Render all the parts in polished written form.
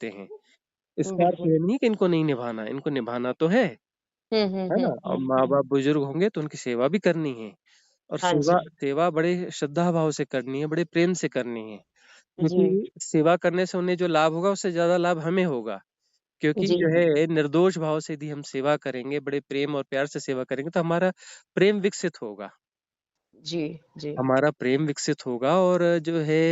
सकते हैं। इसका अर्थ बिल्कुल। ये नहीं कि इनको नहीं निभाना है, इनको निभाना तो है ना? और माँ-बाप बुजुर्ग होंगे तो उनकी सेवा भी करनी है और हाँ सेवा जी, सेवा बड़े श्रद्धा भाव से करनी है, बड़े प्रेम से करनी है। जी, क्योंकि सेवा करने से उन्हें जो लाभ होगा उससे ज़्यादा लाभ हमें होगा। क्योंकि जी, जो है निर्दोष भाव से यदि हम सेवा करेंगे, बड़े प्रेम और प्यार से सेवा करेंगे तो हमारा प्रेम विकसित होगा। जी, जी, हमारा प्रेम विकसित होगा और जो है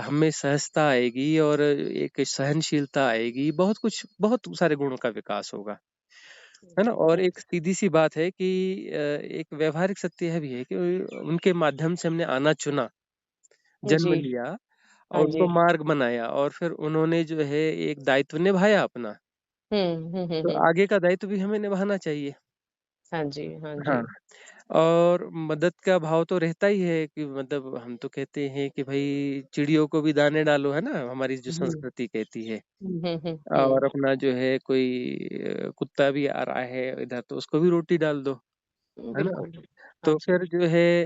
हमें सहजता आएगी और एक सहनशीलता आएगी, बहुत सारे गुणों का विकास होगा, है ना? और एक सीधी-सी बात है कि एक व्यावहारिक सत्य यह भी है कि उनके माध्यम से हमने आना चुना, जन्म जी, लिया और हाँ उनको जी। मार्ग बनाया और फिर उन्होंने जो है एक दायित्व निभाया अपना, तो आगे का दायित्व भी हमें निभाना चाहिए। हाँ जी, हाँ हाँ। जी। और मदद का भाव तो रहता ही है कि मतलब हम तो कहते हैं कि भाई चिड़ियों को भी दाने डालो, है ना? हमारी जो हुँ, संस्कृति कहती है। हुँ। और अपना जो है कोई कुत्ता भी आ रहा है इधर तो उसको भी रोटी डाल दो, है ना? बिल्कुल। हाँ तो जी। फिर जो है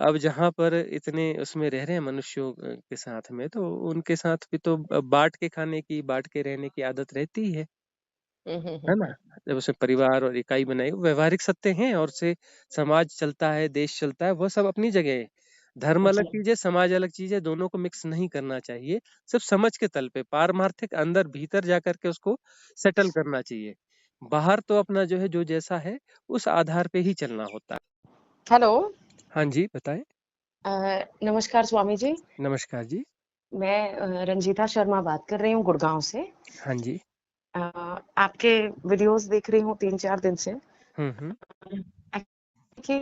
अब जहाँ पर इतने उसमें रह रहे हैं मनुष्यों के साथ में तो उनके साथ भी तो बाँट के खाने की, बाँट के रहने की आदत रहती ही है ना? जब उसे परिवार और इकाई बनाई, वो व्यावहारिक सत्य हैं और उससे समाज चलता है, देश चलता है, वो सब अपनी जगह है। धर्म अलग जी, चीज़ है, समाज अलग चीज़ है, दोनों को मिक्स नहीं करना चाहिए। सिर्फ समझ के तल पे, पारमार्थिक अंदर भीतर जाकर के उसको सेटल करना चाहिए। बाहर तो अपना जो है, जो जैसा है, उस आधार पे ही चलना होता है। हेलो। हाँ जी, बताएँ? नमस्कार स्वामी जी। नमस्कार जी। मैं रंजीता शर्मा बात कर रही हूँ गुड़गाँव से। हाँ जी। अ, आपके वीडियोज़ देख रही हूँ 3-4 दिन से। हुँ, हुँ। कि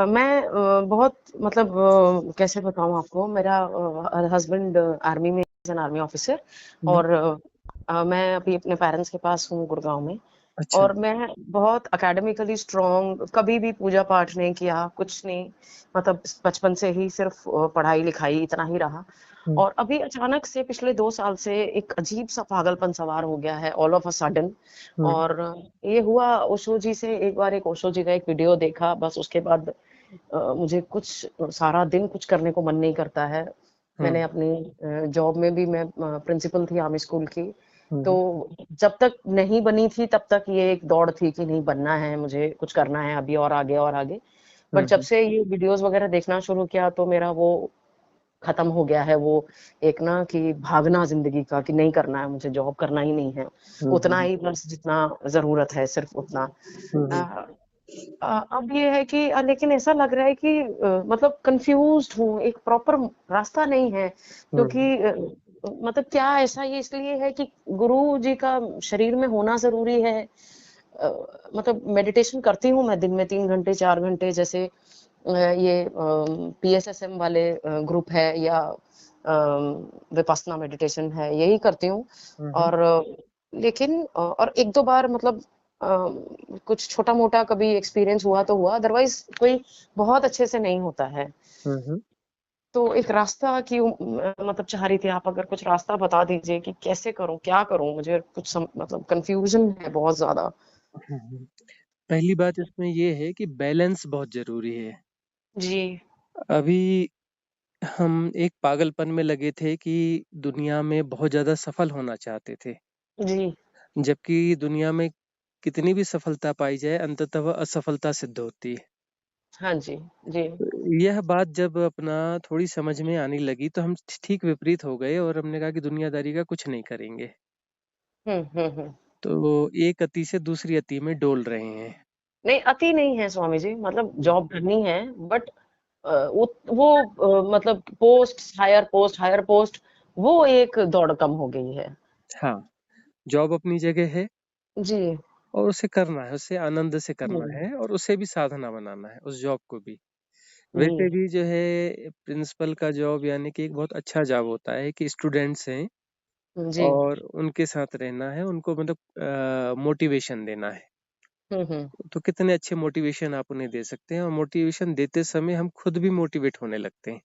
मैं बहुत मतलब कैसे बताऊँ आपको, मेरा हस्बैंड आर्मी में एज़ एन आर्मी ऑफिसर। हुँ। और मैं अभी अपने पेरेंट्स के पास हूँ गुड़गाँव में। अच्छा। और मैं बहुत एकेडमिकली स्ट्रॉन्ग, कभी भी पूजा पाठ नहीं किया, कुछ नहीं। मतलब बचपन से ही सिर्फ पढ़ाई लिखाई इतना ही रहा। हुँ, और अभी अचानक से पिछले 2 साल से एक अजीब सा पागलपन सवार हो गया है, ऑल ऑफ अ सडन। हुँ, और ये हुआ ओशो जी से। एक बार एक ओशो जी का एक वीडियो देखा, बस उसके बाद मुझे कुछ सारा दिन कुछ करने को मन नहीं करता है। हुँ, मैंने अपनी जॉब में भी मैं प्रिंसिपल थी आर्मी स्कूल की। हुँ, तो हुँ, जब तक नहीं बनी थी तब तक ये एक दौड़ थी कि नहीं बनना है, मुझे कुछ करना है अभी और आगे और आगे। हुँ, बट जब हुँ, से ये वीडियोज़ वगैरह देखना शुरू किया तो मेरा वो खत्म हो गया है, वो एक ना कि भागना ज़िंदगी का कि नहीं करना है, मुझे जॉब करना ही नहीं है। हुँ, उतना हुँ, ही बस जितना ज़रूरत है, सिर्फ़ उतना। हुँ, हुँ, अ अब ये है कि लेकिन ऐसा लग रहा है कि मतलब कन्फ्यूज़्ड हूँ, एक प्रॉपर रास्ता नहीं है। हुँ, क्योंकि मतलब क्या ऐसा ये इसलिए है कि गुरु जी का शरीर में होना ज़रूरी है। अ, मतलब मेडिटेशन करती हूँ मैं दिन में 3 घंटे, 4 घंटे, जैसे ये पीएसएसएम वाले ग्रुप है, या विपस्सना मेडिटेशन है, यही करती हूँ। हुँ, हुँ, और लेकिन और 1-2 बार मतलब कुछ छोटा-मोटा कभी एक्सपीरियंस हुआ तो हुआ, अदरवाइज़ कोई बहुत अच्छे से नहीं होता है। हुँ, हुँ। तो एक रास्ता की मतलब चाह रही थी, आप अगर कुछ रास्ता बता दीजिए कि कैसे करूँ, क्या करूँ? मुझे कुछ मतलब कन्फ्यूज़न है बहुत ज़्यादा। हुँ, हुँ। पहली बात इसमें ये है कि बैलेंस बहुत ज़रूरी है। जी, अभी हम एक पागलपन में लगे थे कि दुनिया में बहुत ज़्यादा सफल होना चाहते थे। जी। जबकि दुनिया में कितनी भी सफलता पाई जाए, अंततः वह असफलता सिद्ध होती है। हाँ जी, जी। तो यह बात जब अपना थोड़ी समझ में आने लगी तो हम ठीक विपरीत हो गए और हमने कहा कि दुनियादारी का कुछ नहीं करेंगे। हुँ, हुँ, हुँ। तो एक अति से दूसरी अति में डोल रहे हैं। नहीं, अति नहीं है स्वामी जी, मतलब हुँ। जॉब करनी है, बट वो मतलब हायर पोस्ट, वो एक दौड़ कम हो गई है। हाँ, जॉब अपनी जगह है जी। और उसे करना है, उसे आनंद से करना हुँ, है और उसे भी साधना बनाना है, उस जॉब को भी। वैसे जी, भी जो है प्रिंसिपल का जॉब यानी कि एक बहुत अच्छा जॉब होता है कि स्टूडेंट्स हैं जी। और उनके साथ रहना है, उनको मतलब मोटिवेशन देना है। हुँ, हुँ। तो कितने अच्छे मोटिवेशन आप उन्हें दे सकते हैं और मोटिवेशन देते समय हम खुद भी मोटिवेट होने लगते हैं।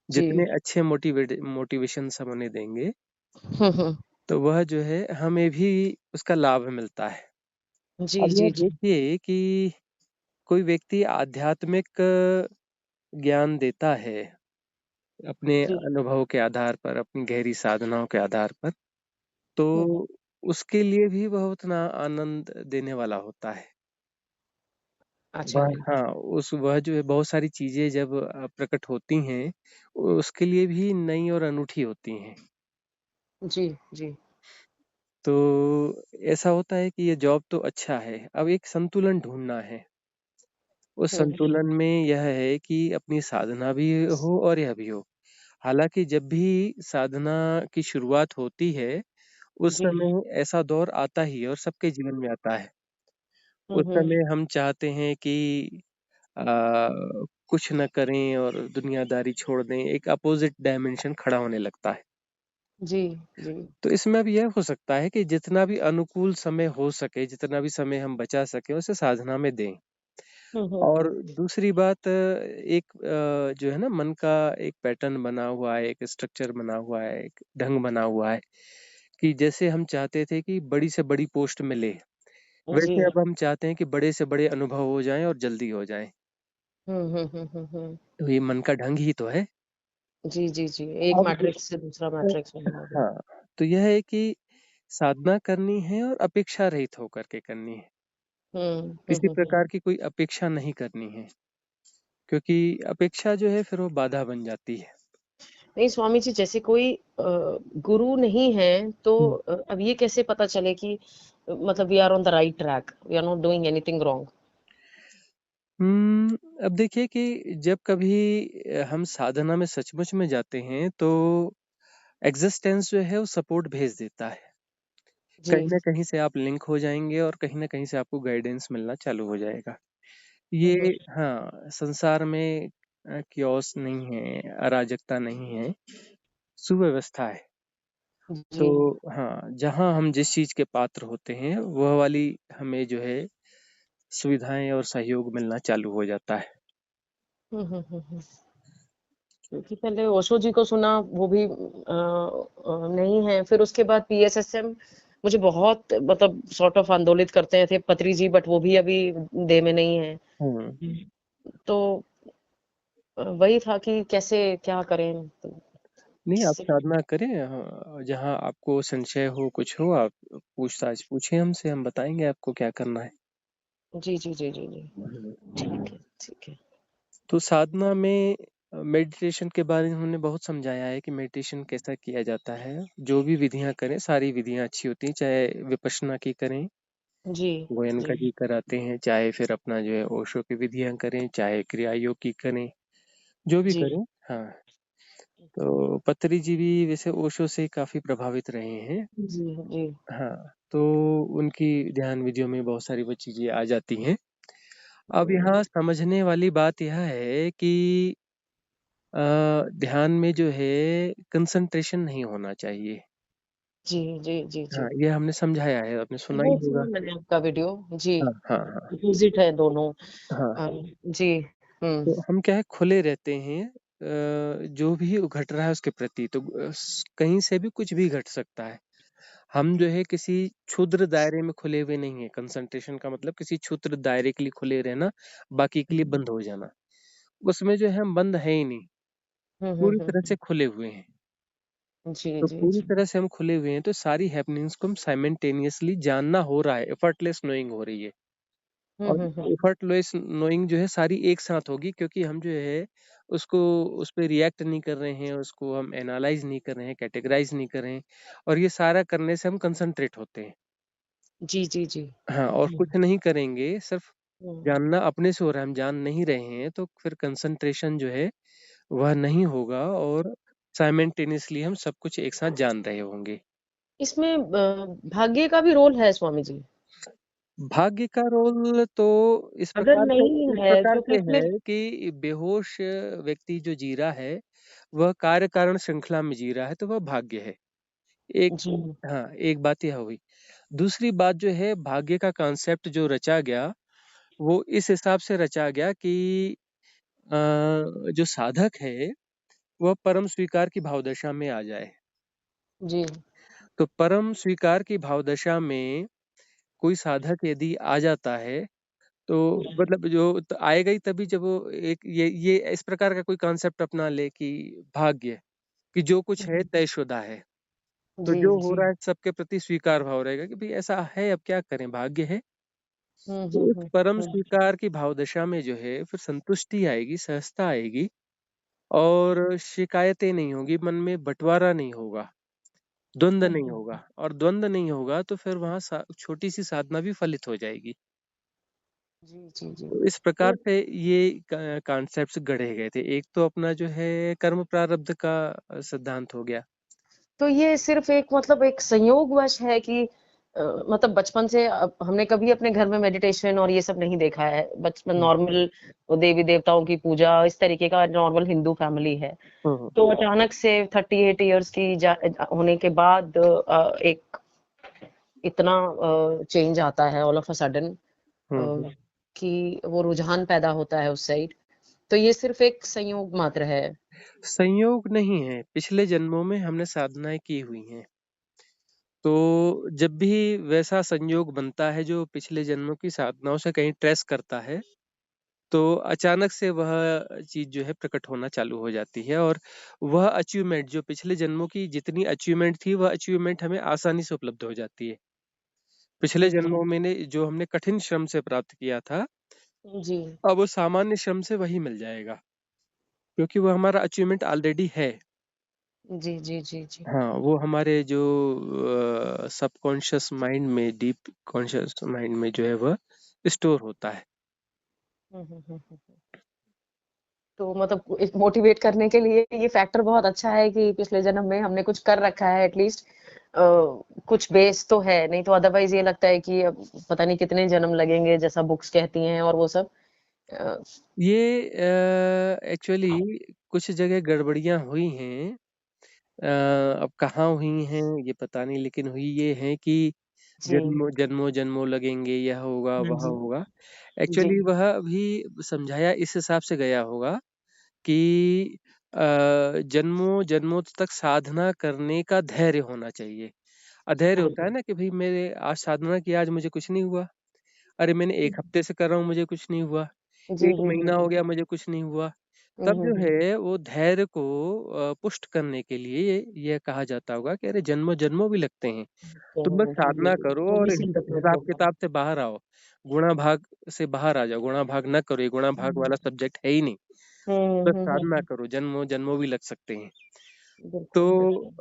जी। जितने अच्छे मोटिवेशंस हम उन्हें देंगे, हुँ, हुँ। तो वह जो है हमें भी उसका लाभ मिलता है। जी, अब यह जी, जी। देखिए कि कोई व्यक्ति आध्यात्मिक ज्ञान देता है अपने जी। अनुभव के आधार पर, अपनी गहरी साधनाओं के आधार पर, हुँ, हुँ। तो उसके लिए भी वह उतना आनंद देने वाला होता है। अच्छा वह जी। हाँ, उस वह जो है बहुत सारी चीज़ें जब प्रकट होती हैं, उसके लिए भी नई और अनूठी होती हैं। जी, जी। तो ऐसा होता है कि ये जॉब तो अच्छा है, अब एक संतुलन ढूँढना है। उस हुँ, हुँ। संतुलन में यह है कि अपनी साधना भी हो और यह भी हो। हालाँकि जब भी साधना की शुरुआत होती है, उस जी। समय ऐसा दौर आता ही है और सबके जीवन में आता है। हुँ, उस हुँ। समय हम चाहते हैं कि अ, कुछ न करें और दुनियादारी छोड़ दें, एक अपोज़िट डायमेंशन खड़ा होने लगता है। जी, जी। तो इसमें अब यह हो सकता है कि जितना भी अनुकूल समय हो सके, जितना भी समय हम बचा सकें, उसे साधना में दें। हुँ, हुँ, और हुँ। दूसरी बात एक जो है ना मन का एक पैटर्न बना हुआ है, एक स्ट्रक्चर बना हुआ है, एक ढंग बना हुआ है कि जैसे हम चाहते थे कि बड़ी से बड़ी पोस्ट मिले, जी। वैसे अब हम चाहते हैं कि बड़े से बड़े अनुभव हो जाएँ और जल्दी हो जाएँ। हुँ, हुँ, हुँ, हुँ, हुँ। तो ये मन का ढंग ही तो है। जी, जी, जी। एक अब मैट्रिक्स से दूसरा अ, मैट्रिक्स में हम आ गए। हाँ, तो यह है कि साधना करनी है और अपेक्षा रहित होकर के करनी है। हुँ, हुँ, किसी हुँ, हुँ। प्रकार की कोई अपेक्षा नहीं करनी है, क्योंकि अपेक्षा जो है फिर वो बाधा बन जाती है। नहीं स्वामी जी जैसे कोई गुरु नहीं है तो हुँ। अब ये कैसे पता चले कि मतलब we are on the right track, we are not doing anything wrong? अब देखिए कि जब कभी हम साधना में सचमुच में जाते हैं तो एक्सिस्टेंस जो है वो सपोर्ट भेज देता है। जी। कहीं न कहीं से आप लिंक हो जाएँगे और कहीं न कहीं से आपको गाइडेंस मिलना चालू हो जाएगा। हुँ, ये हुँ। हाँ, संसार में किओस नहीं है, अराजकता नहीं है, सुव्यवस्था है। तो जी। हाँ, जहाँ हम जिस चीज़ के पात्र होते हैं, वह वाली हमें जो है सुविधाएँ और सहयोग मिलना चालू हो जाता है। हुँ, हुँ, हुँ, हुँ। क्योंकि पहले ओशो जी को सुना वो भी नहीं है, फिर उसके बाद पीएसएसएम मुझे बहुत मतलब सॉर्ट ऑफ आंदोलित करते थे पत्री जी बट वो भी अभी दे में नहीं है। हुँ। तो वही था कि कैसे क्या करें? तो नहीं, आप इससे साधना करें जहाँ आपको संशय हो, कुछ हो, आप पूछताछ पूछें हमसे, हम बताएँगे आपको क्या करना है। जी, जी, जी, जी, जी। हुँ। ठीक है, ठीक है। तो साधना में मेडिटेशन के बारे में हमने बहुत समझाया है कि मेडिटेशन कैसा किया जाता है। जो भी विधियाँ करें, सारी विधियाँ अच्छी होती हैं, चाहे विपश्यना की करें, जी, गोयनका जी, जी कराते हैं, चाहे फिर अपना जो है ओशो की विधियाँ करें, चाहे क्रिया योग की करें, जो भी जी। करें। हाँ, तो पत्तरी जी भी वैसे ओशो से काफ़ी प्रभावित रहे हैं। जी, जी। हाँ, तो उनकी ध्यान विधियों में बहुत सारी वो चीज़ें आ जाती हैं। अब हुँ। यहाँ समझने वाली बात यह है कि ध्यान में जो है कंसंट्रेशन नहीं होना चाहिए। जी, जी, जी, हाँ, जी। ये हमने समझाया है, आपने सुना ही वो होगा। सुना मैंने आपका वीडियो। जी, हाँ, हाँ, हाँ। अपोज़िट है दोनों। हाँ, जी। हुँ। तो हम क्या है खुले रहते हैं जो भी घट रहा है उसके प्रति तो कहीं से भी कुछ भी घट सकता है। हम जो है किसी क्षुद्र दायरे में खुले हुए नहीं हैं, कंसंट्रेशन का मतलब किसी क्षुद्र दायरे के लिए खुले रहना, बाकी के लिए बंद हो जाना। उसमें जो है हम बंद हैं ही नहीं, हुँ, हुँ, पूरी हुँ, तरह से हुँ। खुले हुए हैं। जी, तो जी, पूरी जी। तरह से हम खुले हुए हैं, तो सारी हैपनिंग्स को हम साइमल्टेनियसली जानना हो रहा है, एफर्टलेस नोइंग हो रही है। हुँ, और हुँ, हुँ। एफर्टलेस नोइंग जो है सारी एक साथ होगी क्योंकि हम जो है उसको उस पे रिएक्ट नहीं कर रहे हैं, उसको हम एनालाइज़ नहीं कर रहे हैं, कैटेगराइज़ नहीं कर रहे हैं और ये सारा करने से हम कंसंट्रेट होते हैं। जी, जी, जी। हाँ, और हुँ, कुछ नहीं करेंगे, सिर्फ़ हुँ। जानना अपने से हो रहा है, हम जान नहीं रहे हैं, तो फिर कंसंट्रेशन जो है वह नहीं होगा और साइमल्टेनियसली हम सब कुछ एक साथ जान रहे होंगे। इसमें भाग्य का भी रोल है स्वामी जी। भाग्य का रोल तो अगर नहीं इस है प्रकार क्योंकि से इसमें है कि बेहोश व्यक्ति जो जी रहा है, वह कार्य कारण श्रृंखला में जी रहा है, तो वह भाग्य है। एक जी। हाँ, एक बात यह हुई। दूसरी बात जो है भाग्य का कॉन्सेप्ट जो रचा गया, वो इस हिसाब से रचा गया कि जो साधक है, वह परम स्वीकार की भावदशा में आ जाए। जी। तो परम स्वीकार की भावदशा में कोई साधक यदि आ जाता है, तो मतलब जो आएगा ही तभी जब वो एक ये इस प्रकार का कोई कॉन्सेप्ट अपना ले कि भाग्य, कि जो कुछ है तयशुदा है। तो जी, जो हो जी। रहा है सबके प्रति स्वीकार भाव रहेगा कि भाई ऐसा है, अब क्या करें, भाग्य है। हुँ, तो हुँ, इस हुँ, परम हुँ। स्वीकार की भाव दशा में जो है फिर संतुष्टि आएगी, सहजता आएगी और शिकायतें नहीं होगी, मन में बँटवारा नहीं होगा, द्वंद हुँ, नहीं हुँ। होगा और द्वंद नहीं होगा तो फिर वहाँ छोटी-सी साधना भी फलित हो जाएगी। जी, जी, जी। तो इस प्रकार तो से ये कॉन्सेप्ट्स गढ़े गए थे। एक तो अपना जो है कर्म प्रारब्ध का सिद्धांत हो गया। तो ये सिर्फ़ एक मतलब एक संयोगवश है कि मतलब बचपन से हमने कभी अपने घर में मेडिटेशन और ये सब नहीं देखा है। बचपन हुँ, नॉर्मल देवी-देवताओं की पूजा इस तरीके का नॉर्मल हिंदू फैमिली है। हुँ, हुँ, तो अचानक से 38 इयर्स की होने के बाद एक इतना चेंज आता है ऑल ऑफ अ सडन हुँ, हुँ। कि वो रुझान पैदा होता है उस साइड। तो ये सिर्फ़ एक संयोग मात्र है। संयोग नहीं है, पिछले जन्मों में हमने साधनाएँ की हुई हैं। तो जब भी वैसा संयोग बनता है जो पिछले जन्मों की साधनाओं से कहीं ट्रेस करता है, तो अचानक से वह चीज़ जो है प्रकट होना चालू हो जाती है और वह अचीवमेंट जो पिछले जन्मों की जितनी अचीवमेंट थी, वह अचीवमेंट हमें आसानी से उपलब्ध हो जाती है। पिछले हुँ, हुँ। जन्मों में ने जो हमने कठिन श्रम से प्राप्त किया था, जी। अब वो सामान्य श्रम से वही मिल जाएगा, क्योंकि वो हमारा अचीवमेंट ऑलरेडी है। जी, जी, जी, जी। हाँ, वो हमारे जो सबकॉन्शियस माइंड में, डीप कॉन्शियस माइंड में जो है वह स्टोर होता है। हुँ, हुँ, हुँ, हुँ। तो मतलब एक मोटिवेट करने के लिए ये फैक्टर बहुत अच्छा है कि पिछले जन्म में हमने कुछ कर रखा है एटलीस्ट कुछ बेस तो है, नहीं तो अदरवाइज़ ये लगता है कि अब पता नहीं कितने जन्म लगेंगे जैसा बुक्स कहती हैं और वो सब। अ, ये एक्चुअली कुछ जगह गड़बड़ियाँ हुई हैं। अब कहाँ हुई हैं ये पता नहीं, लेकिन हुई ये है कि जी। जन्मों-जन्मों लगेंगे, यह होगा, हाँ वह जी। होगा। जी। एक्चुअली वह भी समझाया इस हिसाब से गया होगा कि जन्मों-जन्मों तक साधना करने का धैर्य होना चाहिए। अधैर्य होता है बिल्कुल। ना कि भई मेरे आज साधना की, आज मुझे कुछ नहीं हुआ। अरे मैंने 1 हफ्ते से कर रहा हूँ, मुझे कुछ नहीं हुआ। जी, 1 जी, जी, महीना हो जी। गया, मुझे कुछ नहीं हुआ। हुँ, तब हुँ, जो हुँ। है वो धैर्य को पुष्ट करने के लिए ये कहा जाता होगा कि अरे जन्मों-जन्मों भी लगते हैं। तुम बस जी, जी, साधना जी। करो वो भी और सिंपैथेटिक होगा। हिसाब-किताब से बाहर आओ। गुणा भाग से बाहर आ जाओ, गुणा भाग ना करो, ये गुणा भाग हुँ। वाला सब्जेक्ट है ही नहीं। हुँ, बस हुँ, हुँ, साधना हुँ। करो, जन्मों-जन्मों भी लग सकते हैं। तो बिल्कुल, बिल्कुल।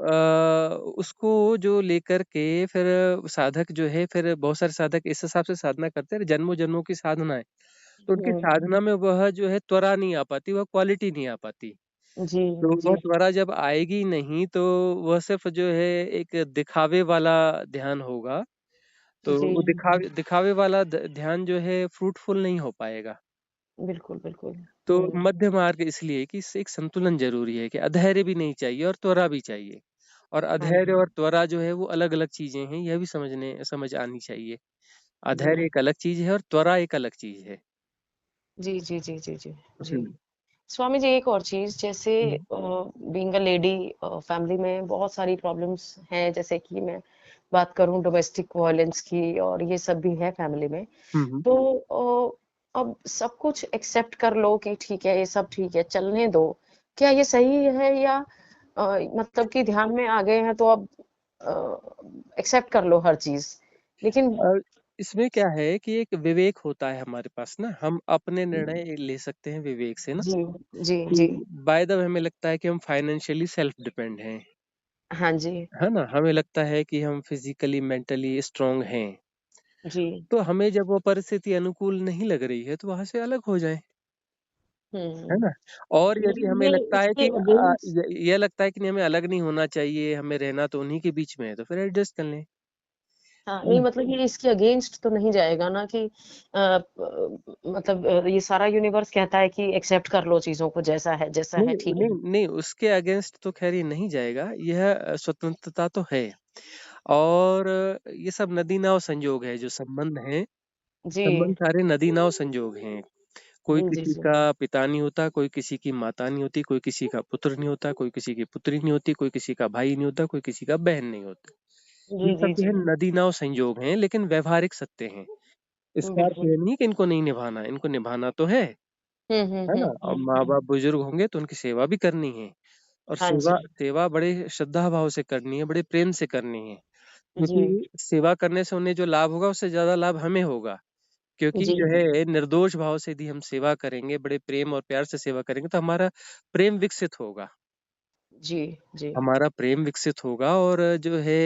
उसको जो लेकर के फिर साधक जो है, फिर बहुत सारे साधक इस हिसाब से साधना करते हैं, जन्मों-जन्मों की साधना है। तो उनकी हुँ। साधना में वह जो है त्वरा नहीं आ पाती, वह क्वालिटी नहीं आ पाती। जी, तो वह जी। त्वरा जब आएगी नहीं तो वह सिर्फ़ जो है एक दिखावे वाला ध्यान होगा। तो जी। वो दिखावे दिखावे वाला ध्यान जो है फ्रूटफुल नहीं हो पाएगा। बिल्कुल, बिल्कुल। तो हुँ। मध्य मार्ग इसलिए कि इससे एक संतुलन ज़रूरी है कि अधैर्य भी नहीं चाहिए और त्वरा भी चाहिए। और हाँ अधैर्य जी। और त्वरा जो है वो अलग-अलग चीज़ें हैं, यह भी समझ आनी चाहिए। अधैर्य जी। एक अलग चीज़ है और त्वरा एक अलग चीज़ है। जी, जी, जी, जी, जी, जी। हुँ, स्वामी जी एक और चीज़ जैसे हुँ, बीइंग अ लेडी फैमिली में बहुत सारी प्रॉब्लम्स हैं जैसे कि मैं बात करूँ डोमेस्टिक वायलेंस की और ये सब भी है फैमिली में। हुँ, हुँ। तो अब सब कुछ एक्सेप्ट कर लो कि ठीक है, ये सब ठीक है, चलने दो। क्या ये सही है या मतलब कि ध्यान में आ गए हैं तो अब एक्सेप्ट कर लो हर चीज़। लेकिन अ, इसमें क्या है कि एक विवेक होता है हमारे पास ना, हम अपने निर्णय ले सकते हैं विवेक से ना, जी, जी, कि जी। बाय द वे हमें लगता है कि हम फाइनेंशियली सेल्फ डिपेंड हैं, हाँ जी। है ना? हमें लगता है कि हम फिज़िकली, मेंटली स्ट्रॉन्ग हैं। जी। तो हमें जब वो परिस्थिति अनुकूल नहीं लग रही है, तो वहाँ से अलग हो जाएँ, है हुँ। ना? और यदि लेकिन हमें ये लगता है इसके कि अगेंस्ट ये लगता है कि नहीं हमें अलग नहीं होना चाहिए, हमें रहना तो उन्हीं के बीच में है, तो फिर एडजस्ट कर लें। हाँ, है नहीं ना? मतलब ये इसके अगेंस्ट तो नहीं जाएगा ना कि मतलब ये सारा यूनिवर्स कहता है कि एक्सेप्ट कर लो चीज़ों को जैसा है नहीं, ठीक है। नहीं, नहीं उसके अगेंस्ट तो ख़ैर ये नहीं जाएगा, यह स्वतंत्रता तो है। और ये सब नदी-नाव संजोग है, जो संबंध हैं, जी। संबंध सारे नदी-नाव संजोग हैं। कोई जी, जी, किसी जी। का पिता नहीं होता, कोई किसी की माता नहीं होती, कोई किसी का पुत्र नहीं होता, कोई किसी की पुत्री नहीं होती, कोई किसी का भाई नहीं होता, कोई किसी का बहन नहीं होता। ये जी, सब जी, जो जी। है नदी-नाव संजोग हैं, लेकिन व्यावहारिक सत्य हैं। इसका अर्थ बिल्कुल। ये नहीं कि इनको नहीं निभाना, इनको निभाना तो है ना? और माँ-बाप बुजुर्ग होंगे तो उनकी सेवा भी करनी है और हाँ सेवा जी। सेवा बड़े श्रद्धा भाव से करनी है, बड़े प्रेम से करनी है। जी, क्योंकि सेवा करने से उन्हें जो लाभ होगा उससे ज़्यादा लाभ हमें होगा। क्योंकि जी, जो है निर्दोष भाव से यदि हम सेवा करेंगे, बड़े प्रेम और प्यार से सेवा करेंगे तो हमारा प्रेम विकसित होगा। जी, जी, हमारा प्रेम विकसित होगा और जो है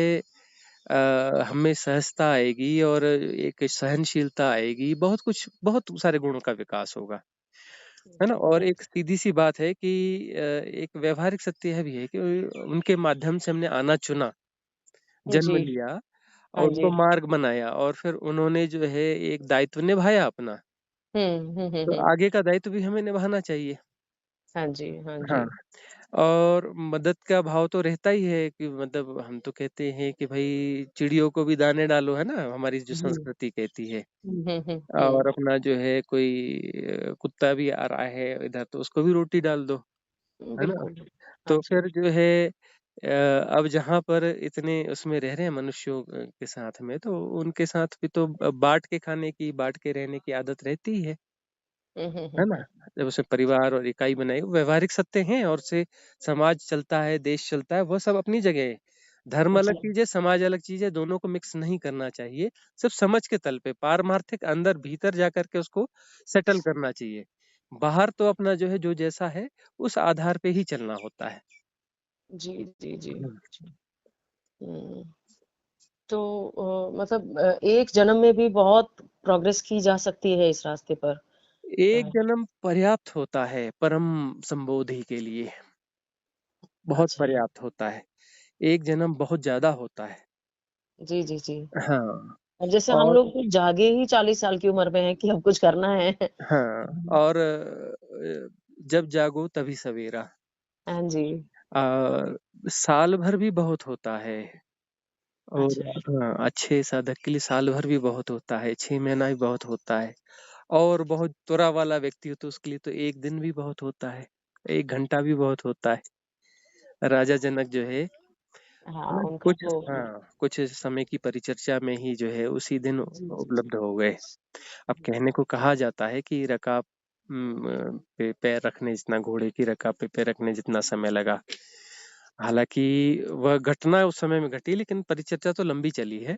हमें सहजता आएगी और एक सहनशीलता आएगी, बहुत कुछ बहुत सारे गुणों का विकास होगा, है ना? जी, और जी, एक सीधी-सी बात है कि एक व्यावहारिक सत्य यह भी है कि उनके माध्यम से हमने आना चुना, जन्म जी, लिया हाँ और उनको जी। मार्ग बनाया और फिर उन्होंने जो है एक दायित्व निभाया अपना, तो हुँ। आगे का दायित्व भी हमें निभाना चाहिए। हाँ जी, हाँ हाँ, जी। और मदद का भाव तो रहता ही है कि मतलब हम तो कहते हैं कि भई चिड़ियों को भी दाने डालो, है ना? हमारी जो हुँ, संस्कृति कहती है। हुँ। और अपना जो है कोई कुत्ता भी आ रहा है इधर तो उसको भी रोटी डाल दो, है ना? बिल्कुल। हाँ तो जी। फिर जो है अब जहाँ पर इतने उसमें रह रहे हैं मनुष्यों के साथ में तो उनके साथ भी तो बाँट के खाने की, बाँट के रहने की आदत रहती ही है ना? हुँ। जब उसे परिवार और इकाई बनाई व्यावहारिक सत्य हैं और से समाज चलता है, देश चलता है, वो सब अपनी जगह है। धर्म अलग जी, चीज़ है, समाज अलग चीज़ है, दोनों को मिक्स नहीं करना चाहिए। सिर्फ समझ के तल पे पारमार्थिक अंदर भीतर जाकर के उसको सेटल करना चाहिए। बाहर तो अपना जो है जो जैसा है, उस आधार पे ही चलना होता है। जी, जी, जी। हुँ। जी। हुँ। तो मतलब एक जन्म में भी बहुत प्रोग्रेस की जा सकती है इस रास्ते पर। एक अ, जन्म पर्याप्त होता है परम संबोधि के लिए, बहुत अच्छा। पर्याप्त होता है। एक जन्म बहुत ज़्यादा होता है। जी, जी, जी। हाँ, अब जैसे हम और लोग तो जागे ही 40 साल की उम्र में हैं कि अब कुछ करना है। हाँ, और जब जागो तभी सवेरा। हाँ जी। साल भर भी बहुत होता है और अच्छा। हाँ, अच्छे साधक के लिए साल भर भी बहुत होता है, 6 महीना भी बहुत होता है और बहुत त्वरा वाला व्यक्ति हो तो उसके लिए तो 1 दिन भी बहुत होता है, 1 घंटा भी बहुत होता है। राजा जनक जो है हाँ, ना? उनका तो कुछ समय की परिचर्चा में ही जो है उसी दिन जी, जी, जी। उपलब्ध हो गए। अब कहने को कहा जाता है कि रकाब पे पैर रखने जितना घोड़े की रकाब पे पैर रखने जितना समय लगा। हालाँकि वह घटना उस समय में घटी लेकिन परिचर्चा तो लंबी चली है।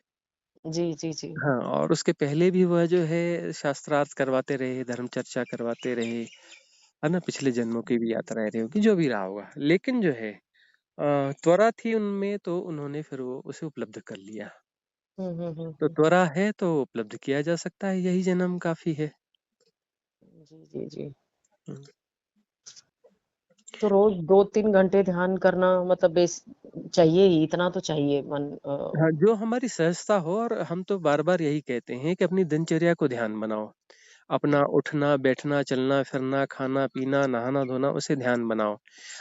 जी, जी, जी। हाँ, और उसके पहले भी वह जो है शास्त्रार्थ करवाते रहे, धर्म चर्चा करवाते रहे, है ना? पिछले जन्मों की भी यात्राएँ रही होगी, जो भी रहा होगा। लेकिन जो है त्वरा थी उनमें तो उन्होंने फिर वो उसे उपलब्ध कर लिया। तो हुँ। त्वरा है तो उपलब्ध किया जा सकता है, यही जन्म काफ़ी है। जी, जी, जी। हुँ। तो रोज़ 2-3 घंटे ध्यान करना मतलब चाहिए ही, इतना तो चाहिए हाँ, जो हमारी सहजता हो और हम तो बार-बार यही कहते हैं कि अपनी दिनचर्या को ध्यान बनाओ। अपना उठना, बैठना, चलना, फिरना, खाना-पीना, नहाना-धोना उसे ध्यान बनाओ।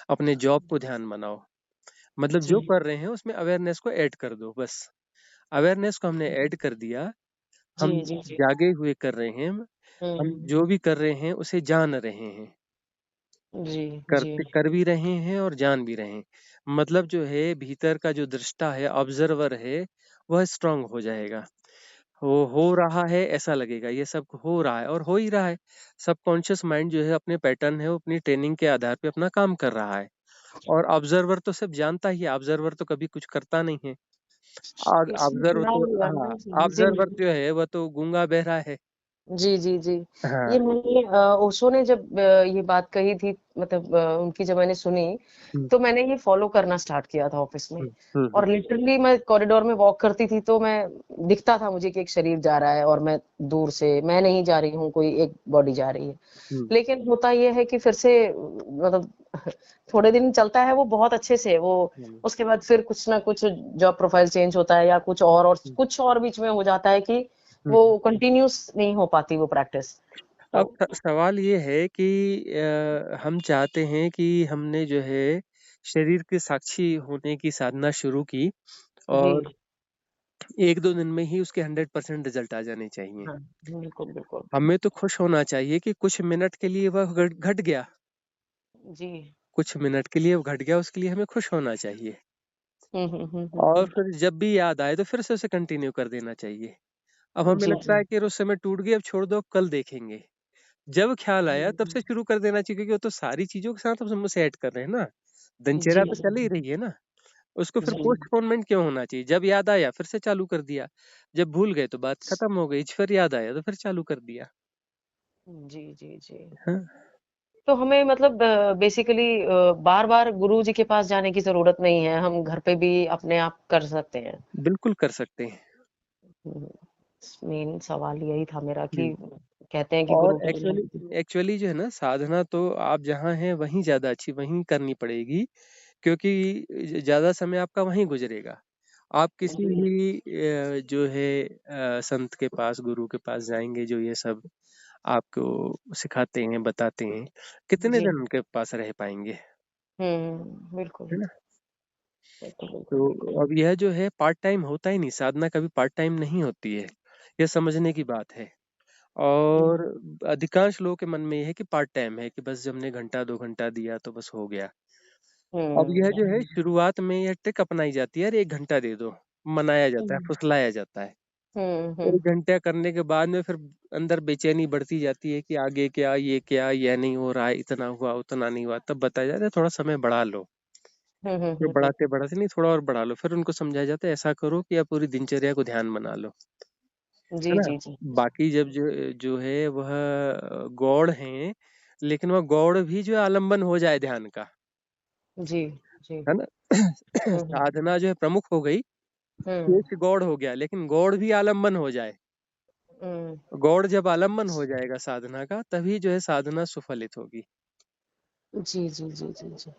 अपने जॉब को ध्यान बनाओ। मतलब जो जी। कर रहे हैं उसमें अवेयरनेस को ऐड कर दो बस। अवेयरनेस को हमने ऐड कर दिया, जी, हम जी, जी। जागे हुए कर रहे हैं, हम हुँ। जो भी कर रहे हैं उसे जान रहे हैं। जी, जी। करते कर भी रहे हैं और जान भी रहे हैं। मतलब जो है भीतर का जो दृष्टा है, ऑब्जर्वर है, वह स्ट्रॉन्ग हो जाएगा। वो हो रहा है ऐसा लगेगा, ये सब हो रहा है और हो ही रहा है। सबकॉन्शियस माइंड जो है अपने पैटर्न है, वो अपनी ट्रेनिंग के आधार पे अपना काम कर रहा है और ऑब्जर्वर तो सब जानता ही है, ऑब्जर्वर तो कभी कुछ करता नहीं है। इसमें ऑब्जर्वर क्या तो हुआ हाँ, ना जी, जी। ऑब्जर्वर जो है वह तो गूंगा बहरा है। जी, जी, जी। ये हाँ। मैंने ओशो ने जब ये बात कही थी मतलब उनकी जब मैंने सुनी, हुँ, तो मैंने ये फ़ॉलो करना स्टार्ट किया था ऑफ़िस में हुँ, हुँ, हुँ, और लिटरली मैं कॉरिडोर में वॉक करती थी तो मैं दिखता था मुझे कि एक शरीर जा रहा है और मैं दूर से मैं नहीं जा रही हूँ, कोई एक बॉडी जा रही है। हुँ, लेकिन होता ये है कि फिर से मतलब थोड़े दिन चलता है वो बहुत अच्छे से, वो हुँ, उसके बाद फिर कुछ ना कुछ जॉब प्रोफ़ाइल चेंज होता है या और हुँ, कुछ और बीच में हो जाता है कि हुँ। वो कंटिन्यूअस नहीं हो पाती वो प्रैक्टिस। तो अब सवाल ये है कि हम चाहते हैं कि हमने जो है शरीर के साक्षी होने की साधना शुरू की जी, और 1-2 दिन में ही उसके 100% रिजल्ट आ जाने चाहिए। हाँ, बिल्कुल, बिल्कुल। हमें तो खुश होना चाहिए कि कुछ मिनट के लिए वह घट घट गया, जी। कुछ मिनट के लिए वो घट गया उसके लिए हमें खुश होना चाहिए और हुँ। फिर जब भी याद आए तो फिर से उसे कंटिन्यू कर देना चाहिए। अब हमें जी, लगता जी। है कि यार उस समय टूट गई, अब छोड़ दो, अब कल देखेंगे। जब ख्याल आया तब हुँ। से शुरू कर देना चाहिए, क्योंकि वो तो सारी चीज़ों के साथ हम सेट कर रहे हैं ना। दिनचर्या जी, तो जी, चल ही जी। रही है ना। उसको फिर जी। पोस्टपोनमेंट क्यों होना चाहिए? जब याद आया फिर से चालू कर दिया। जब भूल गए तो बात खत्म हो गई, फिर याद आया तो फिर चालू कर दिया। जी, जी, जी। हाँ, तो हमें मतलब बेसिकली बार-बार गुरुजी के पास जाने की ज़रूरत नहीं है, हम घर पे भी अपने आप कर सकते हैं। बिल्कुल कर सकते हैं। हुँ, मेन सवाल यही था मेरा कि हुँ। कहते हैं कि और गुरु के बिना एक्चुअली एक्चुअली जो है ना, साधना तो आप जहाँ हैं वहीं ज़्यादा अच्छी वहीं करनी पड़ेगी, क्योंकि ज़्यादा समय आपका वहीं गुज़रेगा। आप किसी जी, भी जो है संत के पास, गुरु के पास जाएँगे जो ये सब आपको सिखाते हैं, बताते हैं, कितने जी। दिन उनके पास रह पाएँगे, हुँ, बिल्कुल। है ना? बिल्कुल, बिल्कुल, बिल्कुल। तो अब यह जो है पार्ट टाइम होता ही नहीं, साधना कभी पार्ट टाइम नहीं होती है, ये समझने की बात है। और हुँ, अधिकांश लोगों के मन में ये है कि पार्ट टाइम है, कि बस जब हमने घंटा 2 घंटा दिया तो बस हो गया। अब यह जो है हुँ, शुरुआत में यह ट्रिक अपनाई जाती है, अरे 1 घंटा दे दो, मनाया जाता है, हुँ, फुसलाया जाता है। हुँ, हुँ, 1 घंटा करने के बाद में फिर अंदर बेचैनी बढ़ती जाती है कि आगे क्या, यह नहीं हो रहा है, इतना हुआ, उतना नहीं हुआ। तब बताया जाता है थोड़ा समय बढ़ा लो। हुँ, हुँ, फिर हुँ, हुँ। बढ़ाते-बढ़ाते नहीं, थोड़ा और बढ़ा लो। फिर उनको समझाया जाता है ऐसा करो कि आप पूरी दिनचर्या को ध्यान बना लो, है जी, ना? जी, जी। बाकी जब जो जो है वह गौड़ हैं, लेकिन वह गौड़ भी जो है आलंबन हो जाए ध्यान का, जी, जी। है ना? हुँ, हुँ, साधना जो है प्रमुख हो गई, हुँ, शेष गौड़ हो गया, लेकिन गौड़ भी आलंबन हो जाए। हुँ। गौड़ जब आलंबन हो जाएगा साधना का, तभी जो है साधना सुफलित होगी। जी, जी, जी, जी, जी।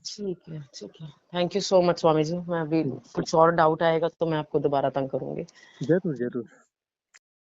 ठीक है, ठीक है। Thank you so much Swami ji. मैं अभी हुँ, कुछ और डाउट आएगा तो मैं आपको दोबारा तंग करूँगी। ज़रूर, ज़रूर।